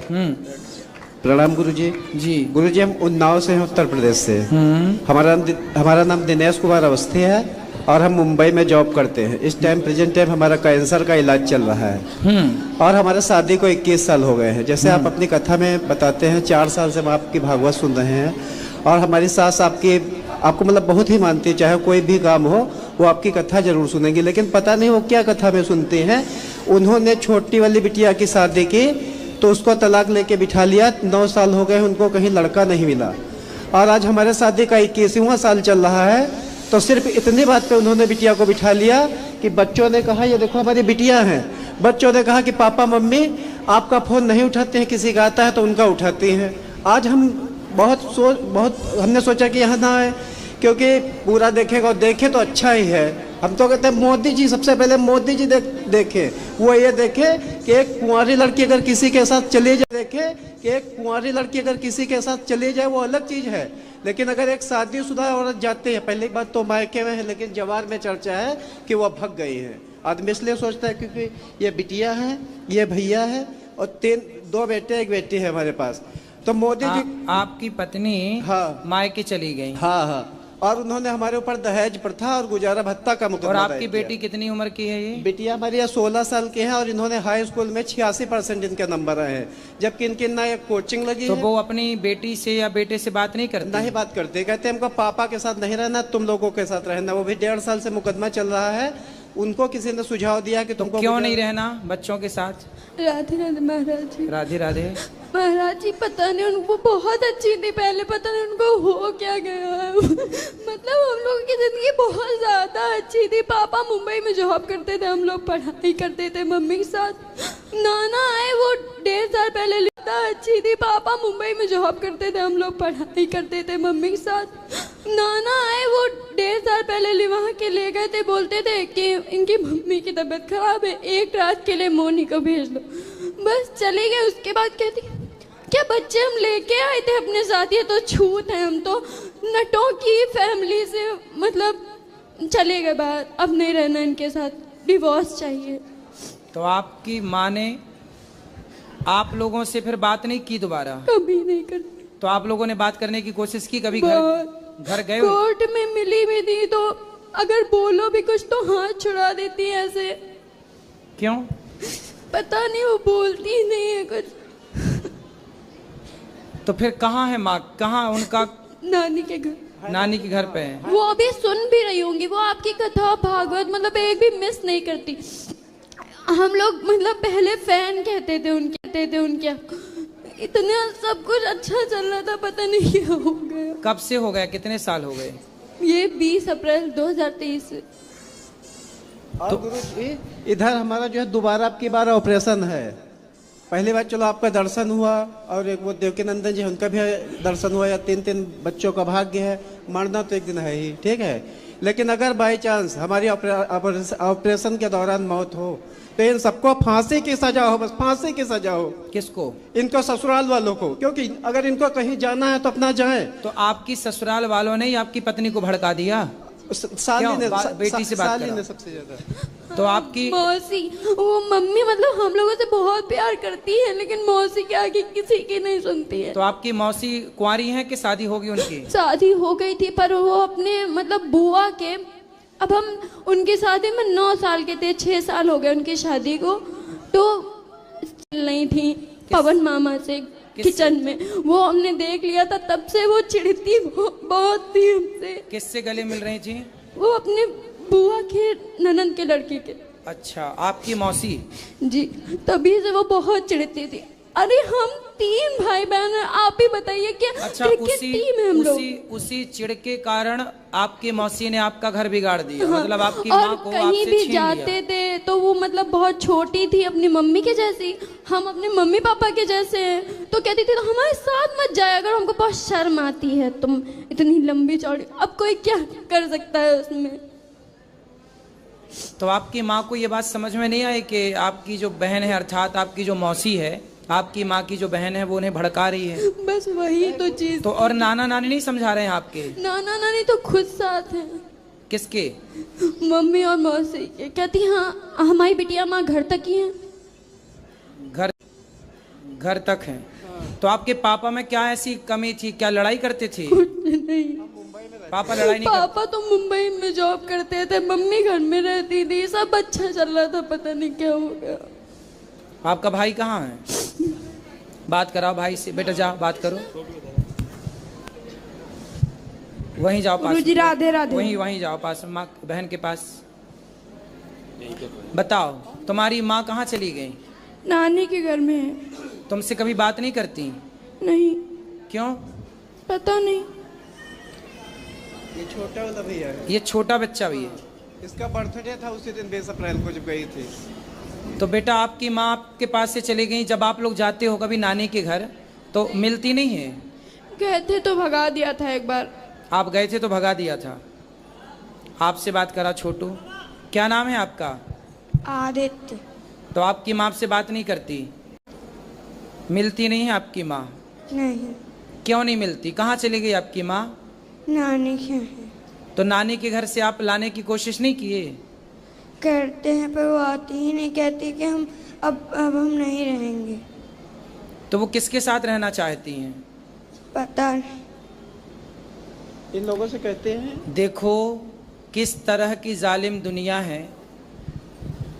प्रणाम गुरुजी। जी गुरुजी, हम उन्नाव से हैं, उत्तर प्रदेश से। हमारा नाम दिनेश कुमार अवस्थी है और हम मुंबई में जॉब करते हैं। इस टाइम प्रेजेंट टाइम हमारा कैंसर का इलाज चल रहा है और हमारे शादी को 21 साल हो गए हैं। जैसे आप अपनी कथा में बताते हैं, 4 साल से हम आपकी भागवत सुन रहे हैं और हमारी सास आपको मतलब बहुत ही मानती है। चाहे कोई भी काम हो वो आपकी कथा जरूर सुनेंगी, लेकिन पता नहीं वो क्या कथा में सुनती हैं। उन्होंने छोटी वाली बिटिया की शादी की तो उसको तलाक लेके बिठा लिया। 9 साल हो गए, उनको कहीं लड़का नहीं मिला और आज हमारे शादी का 21वां साल चल रहा है। तो सिर्फ इतनी बात पे उन्होंने बिटिया को बिठा लिया कि बच्चों ने कहा, ये देखो हमारी बिटिया हैं। बच्चों ने कहा कि पापा मम्मी आपका फ़ोन नहीं उठाते हैं, किसी का आता है तो उनका उठाती हैं। आज हम बहुत हमने सोचा कि यहाँ ना आए, क्योंकि पूरा देखेगा और देखे तो अच्छा ही है। हम तो कहते हैं मोदी जी, सबसे पहले मोदी जी देखे, वो ये देखे कि एक कुंवारी लड़की अगर किसी के साथ चली जाए, देखे कि एक कुंवारी लड़की अगर किसी के साथ चली जाए वो अलग चीज़ है, लेकिन अगर एक शादीशुदा औरत जाती है, पहली बात तो मायके में है, लेकिन जवार में चर्चा है कि वह भग गई है। आदमी इसलिए सोचता है क्योंकि ये बिटिया है, ये भैया है और 2 बेटे 1 बेटी है हमारे पास। तो मोदी जी, आपकी पत्नी हाँ मायके चली गई। हाँ, और उन्होंने हमारे ऊपर दहेज प्रथा और गुजारा भत्ता का मुकदमा। और आपकी बेटी कितनी उम्र की है? ये बिटिया हमारी 16 साल की है और इन्होंने हाई स्कूल में 86% इनके नंबर आए हैं, जबकि इनकी ना एक कोचिंग लगी तो है। वो अपनी बेटी से या बेटे से बात नहीं करते? नहीं बात करते, कहते हमको पापा के साथ नहीं रहना, तुम लोगों के साथ रहना। वो भी 1.5 साल से मुकदमा चल रहा है। उनको किसी ने सुझाव दिया कि तुमको क्यों नहीं रहना बच्चों के साथ? राधे राधे महाराज जी। राधे राधे महाराज जी, पता नहीं उनको बहुत अच्छी थी पहले, पता नहीं उनको हो क्या गया है। मतलब हम लोगों की जिंदगी बहुत ज्यादा अच्छी थी। पापा मुंबई में जॉब करते थे, हम लोग पढ़ाई करते थे मम्मी के साथ। नाना आए वो 1.5 साल पहले, अच्छी थी। पापा मुंबई में जॉब करते थे, हम लोग पढ़ाई करते थे मम्मी के साथ। नाना आए वो 1.5 साल पहले वहाँ के ले गए थे, बोलते थे कि इनकी मम्मी की तबीयत खराब है, 1 रात के लिए मोनी को भेज दो। बस चले गए। उसके बाद कहती क्या बच्चे हम लेके आए थे अपने साथ, ये तो छूत है, हम तो नटों की फैमिली से मतलब चले गए बाहर, अब नहीं रहना इनके साथ, डिवोर्स चाहिए। तो आपकी माँ ने आप लोगों से फिर बात नहीं की दोबारा? कभी नहीं करती। तो आप लोगों ने बात करने की कोशिश की कभी? घर गए? कोर्ट में मिली भी थी तो अगर बोलो भी कुछ तो हाथ छुड़ा देती है ऐसे। क्यों? पता नहीं, वो बोलती नहीं है कुछ। तो फिर कहाँ है माँ? कहाँ उनका? नानी के घर। नानी के घर पे है। वो अभी सुन भी रही होंगी, वो आपकी कथा भागवत मतलब एक भी मिस नहीं करती। हम लोग मतलब पहले फैन कहते थे उनके। इतना सब कुछ अच्छा चल रहा था, पता नहीं क्या हो गया। कब से हो गया? कितने साल हो गए? ये 20 अप्रैल 2023 से। और गुरु जी, इधर हमारा जो है दोबारा आपकी बार ऑपरेशन है। पहली बार चलो आपका दर्शन हुआ और एक वो देवकीनंदन जी उनका भी दर्शन हुआ, या 3 बच्चों का भाग्य है। मरना तो एक दिन है ही, ठीक है, लेकिन अगर बाई चांस हमारी ऑपरेशन के दौरान मौत हो तो इन सबको फांसी की सजा हो, बस फांसी की सजा हो। किसको? इनको ससुराल वालों को, क्योंकि अगर इनको कहीं जाना है तो अपना जाए। तो आपकी ससुराल वालों ने आपकी पत्नी को भड़का दिया? साली ने, बेटी से बात साली ने सबसे ज्यादा। तो आपकी मौसी, वो मम्मी मतलब हम लोगों से बहुत प्यार करती है, लेकिन मौसी के आगे किसी की नहीं सुनती है। तो आपकी मौसी कुंवारी हैं कि शादी होगी उनकी? शादी हो गई थी, पर वो अपने मतलब बुआ के, अब हम उनकी शादी में 9 साल के थे, 6 साल हो गए उनकी शादी को, तो चल नहीं थी पवन मामा से किचन में। वो हमने देख लिया था, तब से वो चिढ़ती बहुत थी हमसे। किससे गले मिल रही थी? वो अपने बुआ के ननद के लड़की के। अच्छा, आपकी मौसी? जी, तभी से वो बहुत चिढ़ती थी। अरे हम 3 भाई बहन हैं, आप ही बताइए क्या? अच्छा, उसी चिढ़ के कारण आपकी मौसी ने आपका घर बिगाड़ दिया। हाँ, मतलब आपकी माँ को कहीं भी जाते थे तो वो मतलब बहुत छोटी थी, अपनी मम्मी के जैसी, हम अपने मम्मी पापा के जैसे हैं, तो कहती थी तो हमारे साथ मत जाया अगर, हमको बहुत शर्म आती है, तुम इतनी लंबी चौड़ी। अब कोई क्या कर सकता है उसमें? तो आपकी माँ को ये बात समझ में नहीं आई कि आपकी जो बहन है, अर्थात आपकी जो मौसी है, आपकी माँ की जो बहन है, वो उन्हें भड़का रही है? बस वही तो चीज। तो और नाना नानी नहीं समझा रहे हैं आपके? नाना नानी तो खुद साथ हैं। किसके? मम्मी और मौसी के। कहती हाँ हमारी बिटिया माँ घर तक ही है। घर तक है। तो आपके पापा में क्या ऐसी कमी थी, क्या लड़ाई करते थे? नहीं, पापा लड़ाई नहीं करते? पापा तो मुंबई में जॉब करते थे, मम्मी घर में रहती थी, सब अच्छा चल रहा था, पता नहीं क्या हो गया। आपका भाई कहाँ है? बात कराओ भाई से। बेटा जा बात करो, वहीं जाओ पास। गुरुजी राधे राधे। वहीं जाओ पास, माँ बहन के पास। बताओ, तुम्हारी माँ कहाँ चली गई? नानी के घर में है। तुमसे कभी बात नहीं करती? नहीं। क्यों? पता नहीं। ये छोटा वाला भैया है, ये छोटा बच्चा भी है। इसका बर्थडे था उसी दिन 20 अप्रैल को जब गई थी। तो बेटा आपकी माँ आपके पास से चली गई, जब आप लोग जाते हो कभी नानी के घर तो मिलती नहीं है? गए थे तो भगा दिया था एक बार। आप गए थे तो भगा दिया था। आपसे बात करा छोटू, क्या नाम है आपका? आदित्य। तो आपकी माँ आपसे बात नहीं करती? मिलती नहीं है आपकी माँ? नहीं। क्यों नहीं मिलती? कहाँ चली गई आपकी माँ? नानी के है। तो नानी के घर से आप लाने की कोशिश नहीं किए? करते हैं पर वो आती ही नहीं, कहती कि हम अब हम नहीं रहेंगे। तो वो किसके साथ रहना चाहती हैं? पता नहीं। इन लोगों से कहते हैं। देखो किस तरह की जालिम दुनिया है।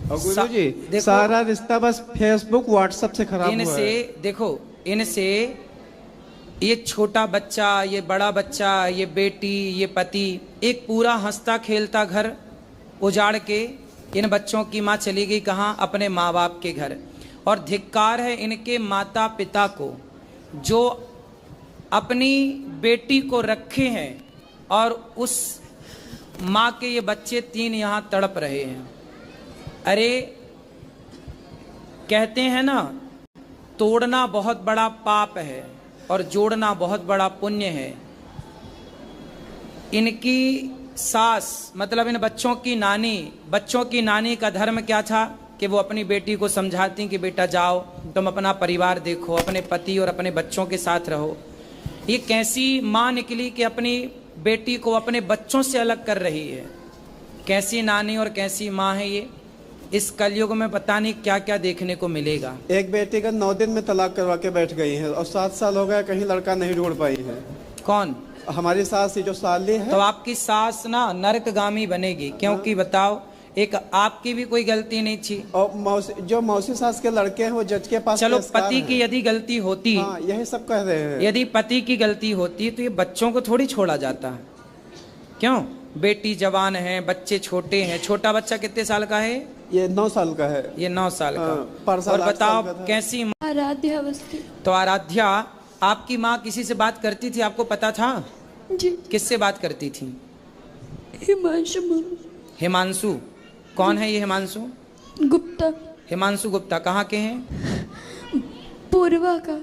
और गुरुजी देखो, सारा रिश्ता बस फेसबुक व्हाट्सएप से खराब हुआ इनसे है। देखो, इनसे ये छोटा बच्चा, ये बड़ा बच्चा, ये बेटी, ये पति, एक पूरा हंसता खेलता घर उजाड़ के इन बच्चों की माँ चली गई कहाँ? अपने माँ बाप के घर। और धिक्कार है इनके माता पिता को जो अपनी बेटी को रखे हैं और उस माँ के ये बच्चे 3 यहाँ तड़प रहे हैं। अरे कहते हैं ना, तोड़ना बहुत बड़ा पाप है और जोड़ना बहुत बड़ा पुण्य है। इनकी सास मतलब इन बच्चों की नानी का धर्म क्या था कि वो अपनी बेटी को समझाती कि बेटा जाओ, तुम अपना परिवार देखो, अपने पति और अपने बच्चों के साथ रहो। ये कैसी माँ निकली कि अपनी बेटी को अपने बच्चों से अलग कर रही है? कैसी नानी और कैसी माँ है ये? इस कलयुग में पता नहीं क्या क्या देखने को मिलेगा। एक बेटी का 9 दिन में तलाक करवा के बैठ गई है और 7 साल हो गया कहीं लड़का नहीं ढूंढ पाई है। कौन? हमारी सास जो साली है। तो आपकी सास ना नरकगामी बनेगी, क्योंकि बताओ, एक आपकी भी कोई गलती नहीं थी। और जो मौसी सास के लड़के हैं वो जज के पास। चलो पति की यदि गलती होती, हाँ, यही सब कह रहे हैं। यदि पति की गलती होती तो ये बच्चों को थोड़ी छोड़ा जाता है। क्यों? बेटी जवान है, बच्चे छोटे हैं। छोटा बच्चा कितने साल का है? ये 9 साल का है। ये 9 साल का। परसा और 8 बताओ साल का था। कैसी आराध्या अवस्थी। तो आराध्या, आपकी माँ किसी से बात करती थी? आपको पता था? जी। किससे बात करती थी? हिमांशु। हिमांशु। कौन है ये हिमांशु? गुप्ता। हिमांशु गुप्ता कहाँ के हैं? पूर्वा का।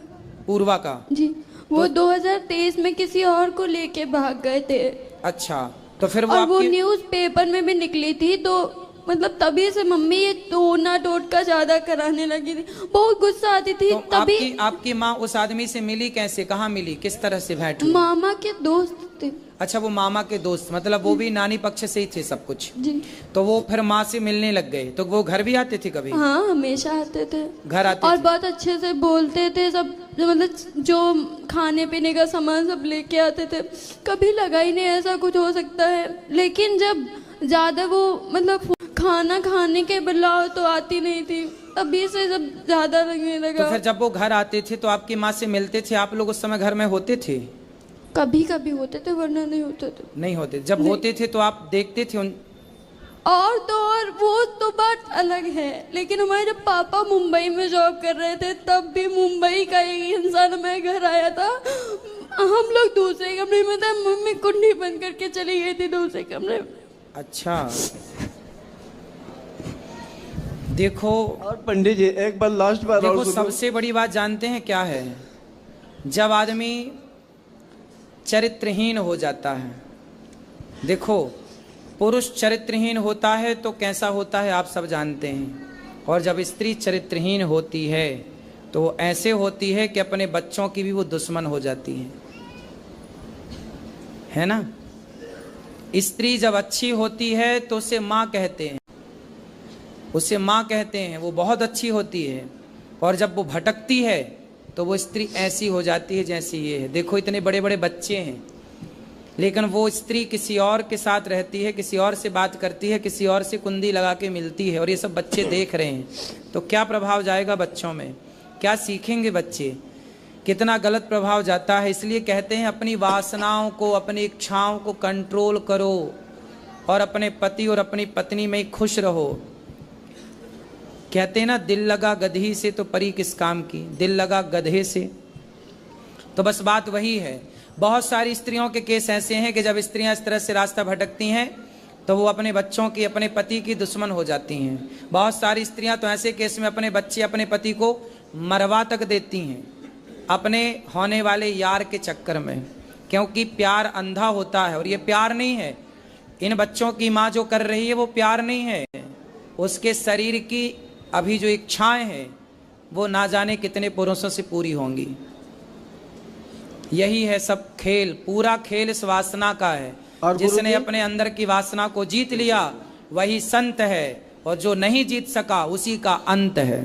पूर्वा का। जी। वो 2023 में किसी और को लेके भाग गए थे। अच्छा, तो फिर वो और वो आपकी न्यूज पेपर में भी निकली थी, तो मतलब तभी से मम्मी ये टोना टोटका ज्यादा कराने लगी थी। बहुत गुस्सा आती थी। तो तभी आपकी माँ उस आदमी से मिली कैसे? कहाँ मिली? किस तरह से भेंट हुई? मामा के दोस्त थे। अच्छा, वो मामा के दोस्त, मतलब वो भी नानी पक्ष से ही थे सब कुछ। जी। तो वो फिर माँ से मिलने लग गए। तो वो घर भी आते थे कभी? हाँ, हमेशा आते थे। घर आते और थे? बहुत अच्छे से बोलते थे सब, मतलब जो खाने पीने का सामान सब लेके आते थे। कभी लगा ही नहीं ऐसा कुछ हो सकता है। लेकिन जब ज्यादा वो मतलब खाना खाने के बुलाओ तो आती नहीं थी, अभी से जब ज्यादा लगने लगा। तो फिर जब वो घर आते थे तो आपकी माँ से मिलते थे? आप लोग उस समय घर में होते थे? कभी कभी होते थे, वरना नहीं होते थे। नहीं होते। जब नहीं। होते थे तो आप देखते थे उन? और तो और वो तो बात अलग है, लेकिन हमारे जब पापा मुंबई में जॉब कर रहे थे तब भी मुंबई का एक इंसान हमारे घर आया था। हम लोग दूसरे कमरे में थे, मम्मी कुंडी बंद करके चली गई थी दूसरे कमरे में। अच्छा, देखो। और पंडित जी एक बार लास्ट बार देखो, और सुनो। सबसे बड़ी बात जानते हैं क्या है? जब आदमी चरित्रहीन हो जाता है, देखो, पुरुष चरित्रहीन होता है तो कैसा होता है आप सब जानते हैं। और जब स्त्री चरित्रहीन होती है तो वो ऐसे होती है कि अपने बच्चों की भी वो दुश्मन हो जाती है ना? स्त्री जब अच्छी होती है तो उसे माँ कहते हैं, उसे माँ कहते हैं, वो बहुत अच्छी होती है। और जब वो भटकती है तो वो स्त्री ऐसी हो जाती है जैसी ये है। देखो इतने बड़े बड़े बच्चे हैं, लेकिन वो स्त्री किसी और के साथ रहती है, किसी और से बात करती है, किसी और से कुंडी लगा के मिलती है, और ये सब बच्चे देख रहे हैं। तो क्या प्रभाव जाएगा बच्चों में, क्या सीखेंगे बच्चे, कितना गलत प्रभाव जाता है। इसलिए कहते हैं अपनी वासनाओं को, अपनी इच्छाओं को कंट्रोल करो और अपने पति और अपनी पत्नी में खुश रहो। कहते हैं ना, दिल लगा गधी से तो परी किस काम की, दिल लगा गधे से। तो बस बात वही है। बहुत सारी स्त्रियों के केस ऐसे हैं कि जब स्त्रियां इस तरह से रास्ता भटकती हैं तो वो अपने बच्चों की, अपने पति की दुश्मन हो जाती हैं। बहुत सारी स्त्रियां तो ऐसे केस में अपने बच्चे, अपने पति को मरवा तक देती हैं अपने होने वाले यार के चक्कर में, क्योंकि प्यार अंधा होता है और ये प्यार नहीं है। इन बच्चों की माँ जो कर रही है वो प्यार नहीं है, उसके शरीर की अभी जो इच्छाएं हैं वो ना जाने कितने पुरुषों से पूरी होंगी। यही है सब खेल, पूरा खेल इस वासना का है। और जिसने अपने अंदर की वासना को जीत लिया वही संत है, और जो नहीं जीत सका उसी का अंत है।